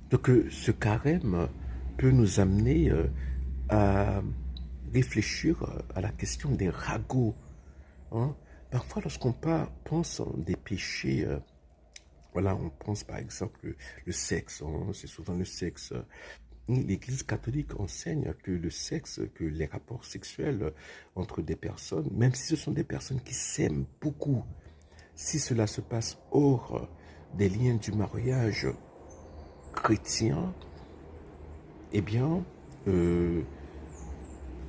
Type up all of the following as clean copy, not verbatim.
Donc, ce carême peut nous amener à réfléchir à la question des ragots. Hein. Parfois, lorsqu'on pense des péchés, voilà, on pense par exemple le sexe, hein, c'est souvent le sexe. L'Église catholique enseigne que le sexe, que les rapports sexuels entre des personnes, même si ce sont des personnes qui s'aiment beaucoup, si cela se passe hors des liens du mariage chrétien, eh bien, euh,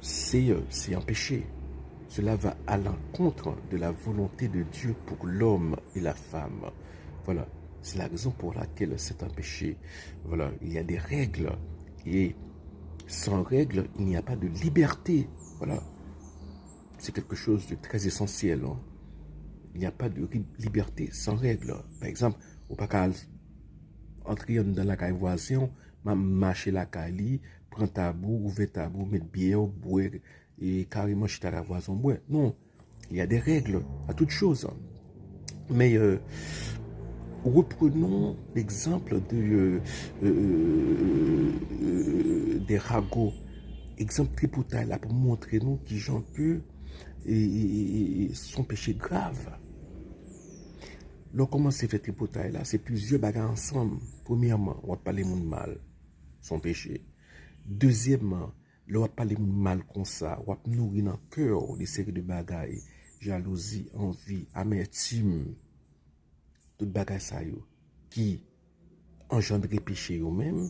c'est un péché. Cela va à l'encontre de la volonté de Dieu pour l'homme et la femme. Voilà, c'est la raison pour laquelle c'est un péché. Voilà, il y a des règles et sans règles, il n'y a pas de liberté. Voilà, c'est quelque chose de très essentiel. Hein. Il n'y a pas de liberté sans règles. Par exemple, au pas qu'à entrer dans la caille voisin, marcher la caille, prendre tabou, ouvrir tabou, mettre bière, boire et carrément chez la voisin boire. Non, il y a des règles à toute chose. Mais reprenons l'exemple des ragots. Exemple tripotale là pour montrer nous qui gens que sont péchés graves. Là, comment c'est fait tripotale là? C'est plusieurs bagages ensemble. Premièrement, on va parler de mal, son péché. Deuxièmement, là, on va parler de mal comme ça. On va nourrir dans le cœur des séries de bagages. Jalousie, envie, amertume, tout bagages ça yo, qui engendre péché eux-mêmes.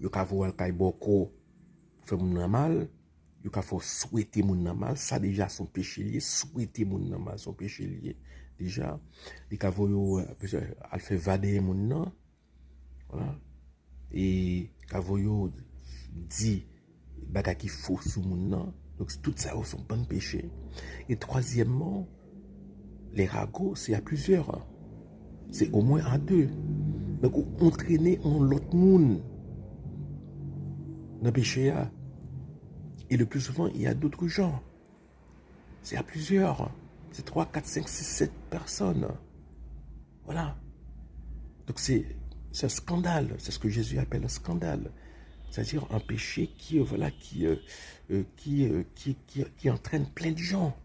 Yo ka voir kay boko fait moun mal. Yo ka faut souhaiter moun mal. Ça déjà son péché lié. Souhaiter moun mal son péché lié. Déjà, les cavoyo al fait vader moun nan, voilà, et cavoyo dit baga qui faux sous moun nan, donc tout ça sont bon péché. Et troisièmement, les ragots c'est à plusieurs, hein. C'est au moins à deux, donc entraîner en l'autre monde dans péché, et le plus souvent il y a d'autres gens, c'est à plusieurs, hein. C'est 3, 4, 5, 6, 7 personnes. Voilà. Donc c'est un scandale. C'est ce que Jésus appelle un scandale. C'est-à-dire un péché qui, voilà, qui entraîne plein de gens.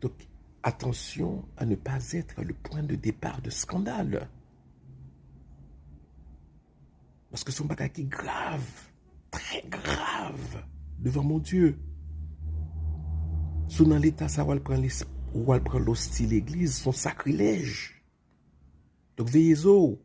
Donc attention à ne pas être le point de départ de scandale. Parce que son bagage est grave, très grave, devant mon Dieu. Sous dans l'état, ça va prendre l'hostie l'église, son sacrilège. Donc veillez-y.